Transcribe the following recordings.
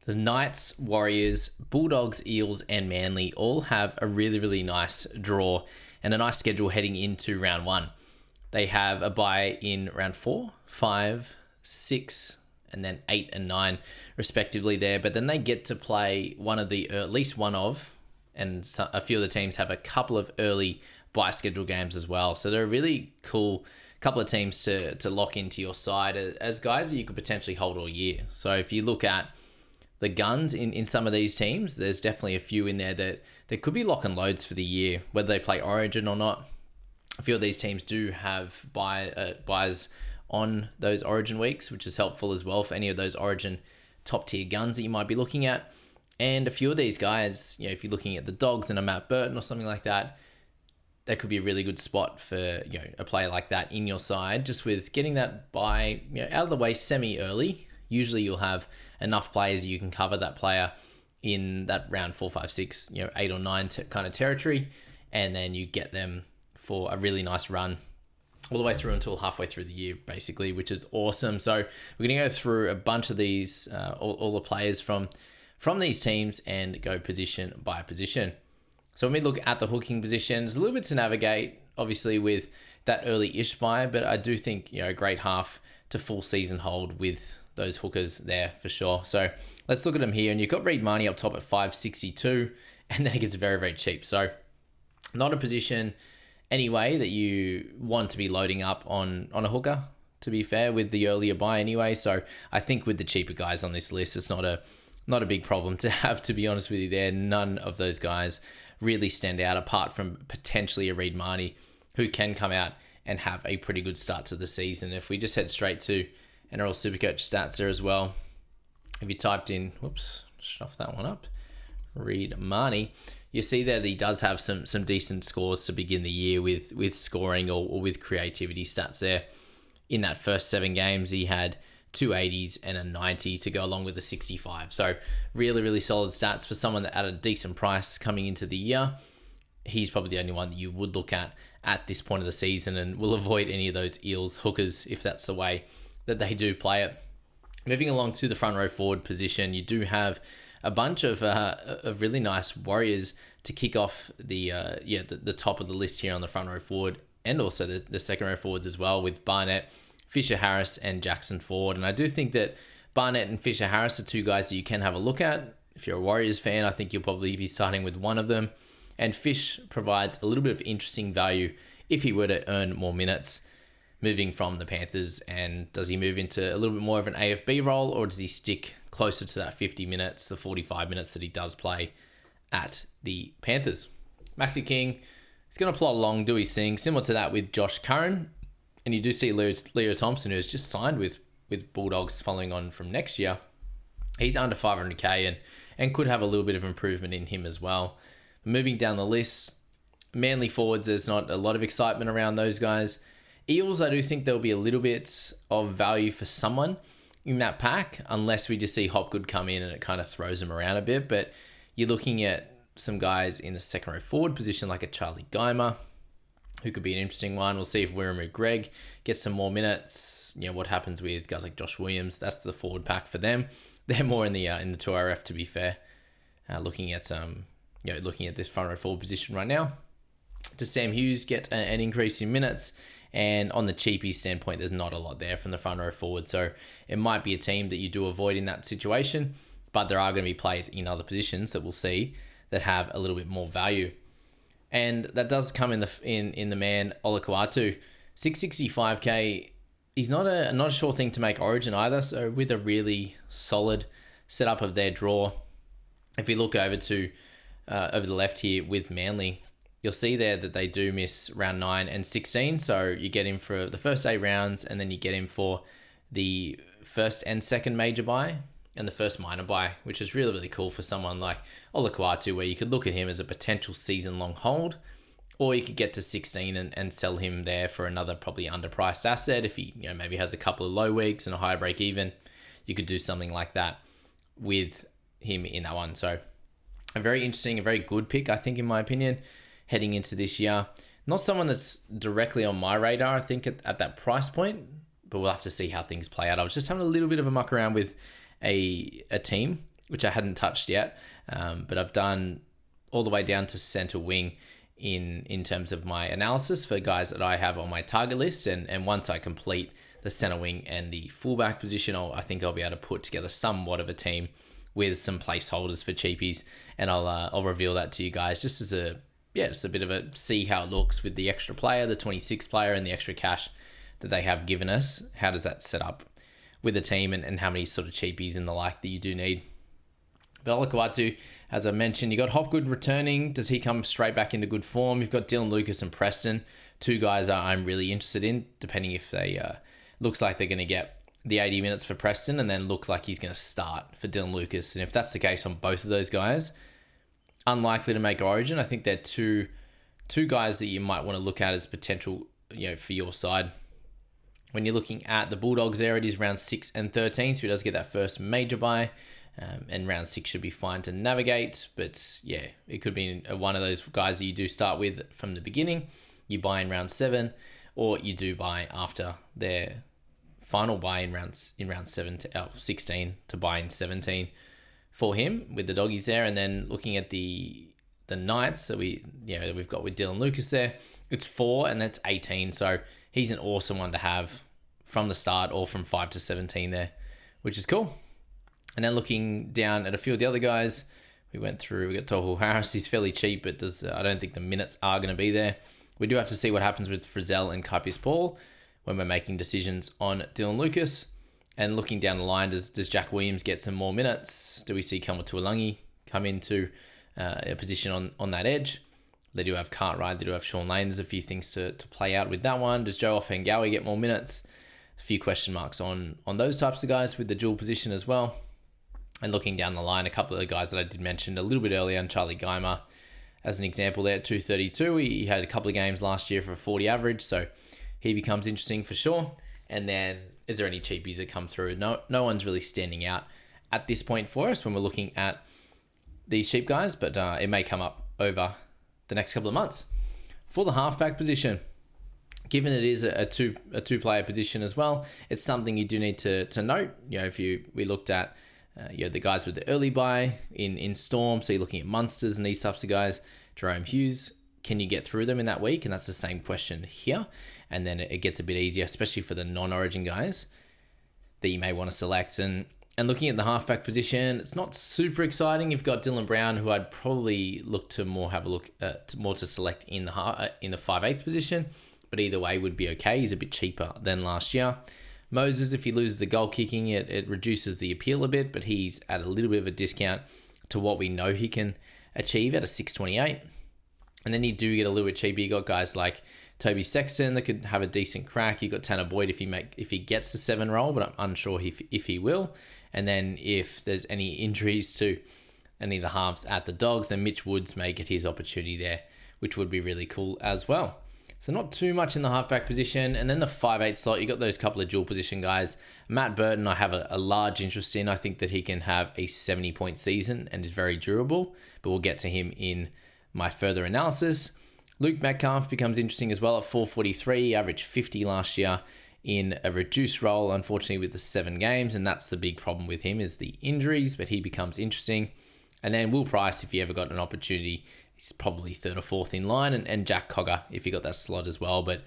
The Knights, Warriors, Bulldogs, Eels, and Manly all have a really, really nice draw and a nice schedule heading into round one. They have a bye in round 4, 5, 6, and then 8 and 9, respectively, there. But then they get to play one of the, at least one of, and a few of the teams have a couple of early bye schedule games as well. So they're a really cool couple of teams to lock into your side as guys that you could potentially hold all year. So if you look at the guns in some of these teams, there's definitely a few in there that could be lock and loads for the year, whether they play Origin or not. A few of these teams do have buys on those Origin weeks, which is helpful as well for any of those Origin top tier guns that you might be looking at. And a few of these guys, if you're looking at the Dogs and a Matt Burton or something like that, that could be a really good spot for a player like that in your side, just with getting that bye out of the way semi early. Usually you'll have enough players you can cover that player in that round 4, 5, 6, 8 or 9 kind of territory, and then you get them for a really nice run all the way through until halfway through the year, basically, which is awesome. So we're going to go through a bunch of these, all the players from these teams and go position by position. So when we look at the hooking positions, a little bit to navigate, obviously, with that early-ish buy, but I do think, a great half to full season hold with those hookers there for sure. So let's look at them here. And you've got Reed Marnie up top at 562, and then it gets very, very cheap. So not a position anyway that you want to be loading up on a hooker, to be fair, with the earlier buy anyway. So I think with the cheaper guys on this list, it's not a big problem to have, to be honest with you there. None of those guys really stand out apart from potentially a Reed Marnie, who can come out and have a pretty good start to the season. If we just head straight to NRL Supercoach stats there as well, if you typed in, stuff that one up, Reed Marnie, you see there that he does have some decent scores to begin the year with scoring or with creativity stats there. In that first 7 games, he had 2 80s and a 90 to go along with a 65. So really, really solid stats for someone that at a decent price coming into the year. He's probably the only one that you would look at this point of the season, and will avoid any of those Eels hookers if that's the way that they do play it. Moving along to the front row forward position, you do have a bunch of really nice Warriors to kick off the top of the list here on the front row forward, and also the second row forwards as well, with Barnett, Fisher Harris, and Jackson Ford. And I do think that Barnett and Fisher Harris are two guys that you can have a look at. If you're a Warriors fan, I think you'll probably be starting with one of them. And Fish provides a little bit of interesting value if he were to earn more minutes moving from the Panthers. And does he move into a little bit more of an AFB role, or does he stick closer to that 50 minutes, the 45 minutes that he does play at the Panthers? Maxi King, he's going to plod along, do his thing, similar to that with Josh Curran. And you do see Leo Thompson, who has just signed with Bulldogs following on from next year. He's under 500k and could have a little bit of improvement in him as well. Moving down the list, Manly forwards, there's not a lot of excitement around those guys. Eels, I do think there'll be a little bit of value for someone in that pack, unless we just see Hopgood come in and it kind of throws them around a bit. But you're looking at some guys in the second row forward position, like a Charlie Geimer, who could be an interesting one. We'll see if Wiramu Greg gets some more minutes. What happens with guys like Josh Williams. That's the forward pack for them. They're more in the 2RF, to be fair. Looking at this front row forward position right now. Does Sam Hughes get an increase in minutes? And on the cheapie standpoint, there's not a lot there from the front row forward. So it might be a team that you do avoid in that situation, but there are going to be players in other positions that we'll see that have a little bit more value. And that does come in the man Olakau'atu. 665k, he's not a sure thing to make Origin either. So with a really solid setup of their draw, if we look over to over the left here with Manly, you'll see there that they do miss round 9 and 16. So you get him for the first 8 rounds, and then you get him for the first and second major buy and the first minor buy, which is really, really cool for someone like Olakau'atu, where you could look at him as a potential season-long hold, or you could get to 16 and sell him there for another probably underpriced asset. If he maybe has a couple of low weeks and a high break even, you could do something like that with him in that one. So a very interesting, a very good pick, I think, in my opinion, heading into this year. Not someone that's directly on my radar, I think, at that price point, but we'll have to see how things play out. I was just having a little bit of a muck around with a team which I hadn't touched yet, but I've done all the way down to centre wing in terms of my analysis for guys that I have on my target list. And once I complete the centre wing and the fullback position, I think I'll be able to put together somewhat of a team with some placeholders for cheapies, and I'll reveal that to you guys just as a bit of a see how it looks with the extra player, the 26 player, and the extra cash that they have given us. How does that set up with the team, and how many sort of cheapies and the like that you do need? But Olakau'atu, as I mentioned, you got Hopgood returning. Does he come straight back into good form? You've got Dylan Lucas and Preston, two guys I'm really interested in, depending if they looks like they're going to get the 80 minutes for Preston and then look like he's going to start for Dylan Lucas. And if that's the case on both of those guys, unlikely to make Origin. I think they're two guys that you might want to look at as potential, for your side. When you're looking at the Bulldogs there, it is round 6 and 13, so he does get that first major bye. And round 6 should be fine to navigate. But yeah, it could be one of those guys that you do start with from the beginning. You buy in round 7, or you do buy after their final buy in round 16 to buy in 17 for him with the doggies there. And then looking at the Knights that we've got with Dylan Lucas there, it's 4 and that's 18. So he's an awesome one to have from the start or from 5 to 17 there, which is cool. And then looking down at a few of the other guys, we got Tohu Harris. He's fairly cheap, but I don't think the minutes are going to be there. We do have to see what happens with Frizzell and Kaipis Paul when we're making decisions on Dylan Lucas. And looking down the line, does Jack Williams get some more minutes? Do we see Kelma Tuolangi come into a position on that edge? They do have Cartwright, they do have Sean Lane. There's a few things to play out with that one. Does Joe Offengawi get more minutes? A few question marks on those types of guys with the dual position as well. And looking down the line, a couple of the guys that I did mention a little bit earlier, and Charlie Geimer as an example there at 232. He had a couple of games last year for a 40 average, so he becomes interesting for sure. And then, is there any cheapies that come through? No one's really standing out at this point for us when we're looking at these cheap guys, but it may come up over the next couple of months. For the halfback position, given it is a two-player position as well, it's something you do need to note. If we looked at the guys with the early buy in Storm, so you're looking at Munsters and these types of guys, Jerome Hughes, can you get through them in that week? And that's the same question here. And then it gets a bit easier, especially for the non-Origin guys that you may want to select. And looking at the halfback position, it's not super exciting. You've got Dylan Brown, who I'd probably look to more to select in the 5/8 position, but either way would be okay. He's a bit cheaper than last year. Moses, if he loses the goal kicking, it reduces the appeal a bit, but he's at a little bit of a discount to what we know he can achieve at a 628. And then you do get a little bit cheaper. You got guys like Toby Sexton that could have a decent crack. You got Tanner Boyd if he gets the 7 roll, but I'm unsure if he will. And then if there's any injuries to any of the halves at the Dogs, then Mitch Woods may get his opportunity there, which would be really cool as well. So not too much in the halfback position. And then the 5/8 slot, you got those couple of dual position guys. Matt Burton, I have a large interest in. I think that he can have a 70-point season and is very durable, but we'll get to him in my further analysis. Luke Metcalf becomes interesting as well at 443. He averaged 50 last year in a reduced role, unfortunately, with the 7 games. And that's the big problem with him is the injuries, but he becomes interesting. And then Will Price, if you ever got an opportunity, he's probably 3rd or 4th in line. And Jack Cogger, if you got that slot as well. But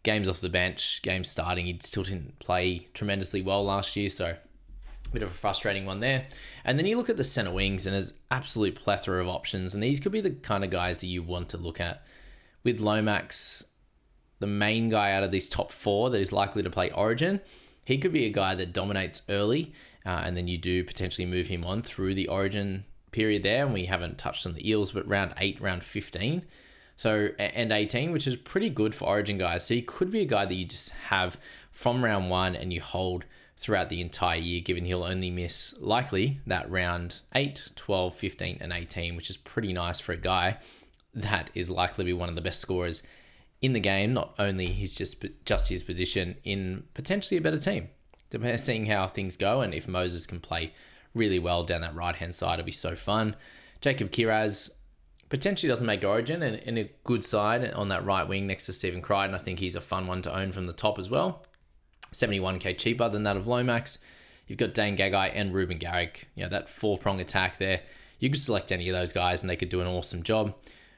games off the bench, games starting, he still didn't play tremendously well last year. So a bit of a frustrating one there. And then you look at the centre wings and there's absolute plethora of options. And these could be the kind of guys that you want to look at. With Lomax, the main guy out of these top 4 that is likely to play Origin, he could be a guy that dominates early. And then you do potentially move him on through the Origin period there. And we haven't touched on the Eels, but round 8, round 15. So, and 18, which is pretty good for Origin guys. So he could be a guy that you just have from round 1 and you hold throughout the entire year, given he'll only miss likely that round 8, 12, 15, and 18, which is pretty nice for a guy that is likely to be one of the best scorers in the game, not only just his position in potentially a better team. Seeing how things go, and if Moses can play really well down that right-hand side, it'll be so fun. Jacob Kiraz potentially doesn't make Origin, and in a good side on that right wing next to Stephen Crichton. I think he's a fun one to own from the top as well. 71k cheaper than that of Lomax. You've got Dane Gagai and Ruben Garrick. That four-prong attack there. You could select any of those guys and they could do an awesome job.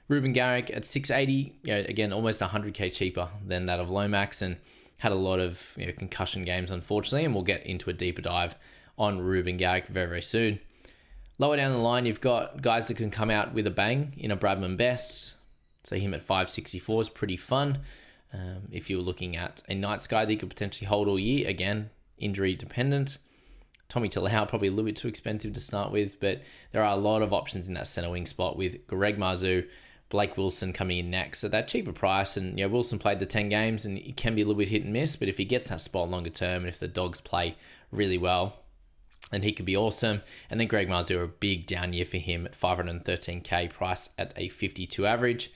Ruben Garrick at 680, again, almost 100k cheaper than that of Lomax, and had a lot of concussion games, unfortunately, and we'll get into a deeper dive on Ruben Garrick very, very soon. Lower down the line, you've got guys that can come out with a bang in a Bradman Best. So him at 564 is pretty fun. If you're looking at a Knights guy that you could potentially hold all year, again, injury dependent. Tommy Talau, probably a little bit too expensive to start with, but there are a lot of options in that center wing spot with Greg Marzhew, Blake Wilson coming in next at that cheaper price. And Wilson played the 10 games and it can be a little bit hit and miss, but if he gets that spot longer term and if the Dogs play really well, then he could be awesome. And then Greg Marzhew, a big down year for him at 513k price at a 52 average.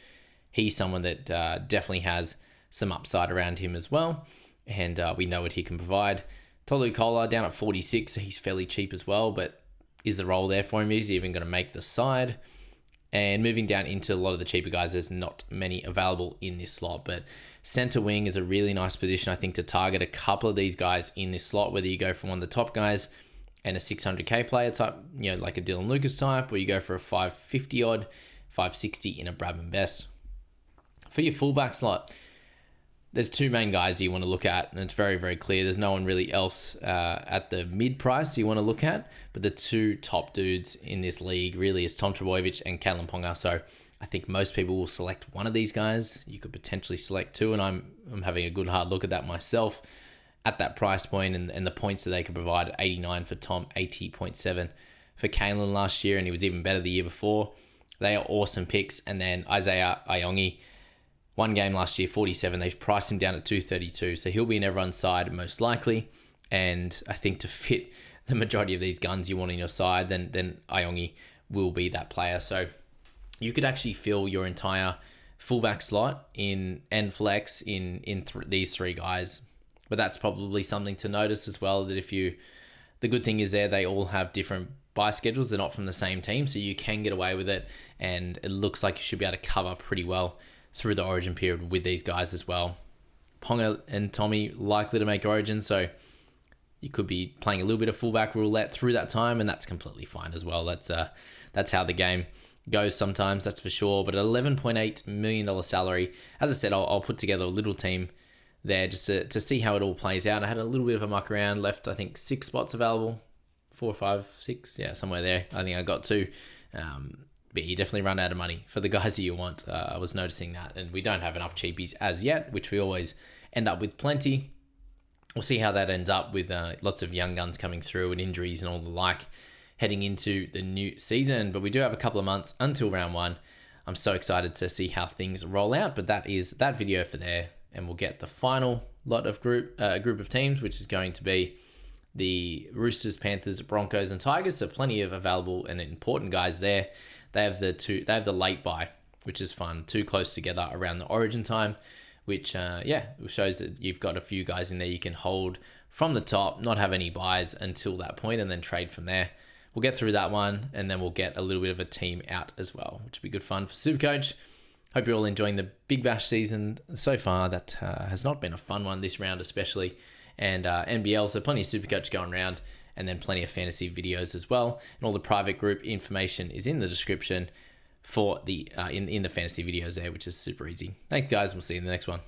He's someone that definitely has some upside around him as well, and we know what he can provide. Tolu Kola down at 46, so he's fairly cheap as well, but is the role there for him? Is he even going to make the side? And moving down into a lot of the cheaper guys, there's not many available in this slot, but center wing is a really nice position, I think, to target a couple of these guys in this slot, whether you go for one of the top guys and a 600k player type, like a Dylan Lucas type, or you go for a 550 odd, 560 in a Bradman Best. For your fullback slot, there's two main guys you want to look at, and it's very, very clear. There's no one really else at the mid price you want to look at, but the two top dudes in this league really is Tom Trbojevic and Kalen Ponga. So I think most people will select one of these guys. You could potentially select two, and I'm having a good hard look at that myself at that price point and the points that they could provide. 89 for Tom, 80.7 for Kalen last year, and he was even better the year before. They are awesome picks. And then Isaiah Iongi, one game last year, 47. They've priced him down at 232, so he'll be in everyone's side most likely. And I think to fit the majority of these guns you want in your side, then Iongi will be that player. So you could actually fill your entire fullback slot and flex in these three guys. But that's probably something to notice as well, that the good thing is they all have different buy schedules. They're not from the same team, so you can get away with it, and it looks like you should be able to cover pretty well through the Origin period with these guys as well. Ponga and Tommy likely to make Origin, so you could be playing a little bit of fullback roulette through that time, and that's completely fine as well. That's how the game goes sometimes, that's for sure. But at $11.8 million salary, as I said, I'll put together a little team there just to see how it all plays out. I had a little bit of a muck around, left I think 6 spots available, 4, 5, 6, somewhere there. I think I got 2. But you definitely run out of money for the guys that you want. I was noticing that, and we don't have enough cheapies as yet, which we always end up with plenty. We'll see how that ends up with lots of young guns coming through and injuries and all the like heading into the new season. But we do have a couple of months until round 1. I'm so excited to see how things roll out, but that is that video for there, and we'll get the final lot of group of teams, which is going to be the Roosters, Panthers, Broncos, and Tigers. So plenty of available and important guys there. They have the late buy, which is fun, 2 close together around the Origin time, which shows that you've got a few guys in there you can hold from the top, not have any buys until that point, and then trade from there. We'll get through that one, and then we'll get a little bit of a team out as well, which will be good fun for Supercoach. Hope you're all enjoying the Big Bash season so far. That has not been a fun one this round especially, and NBL, so plenty of Supercoach going around, and then plenty of fantasy videos as well. And all the private group information is in the description for the in the fantasy videos there, which is super easy. Thanks, guys. We'll see you in the next one.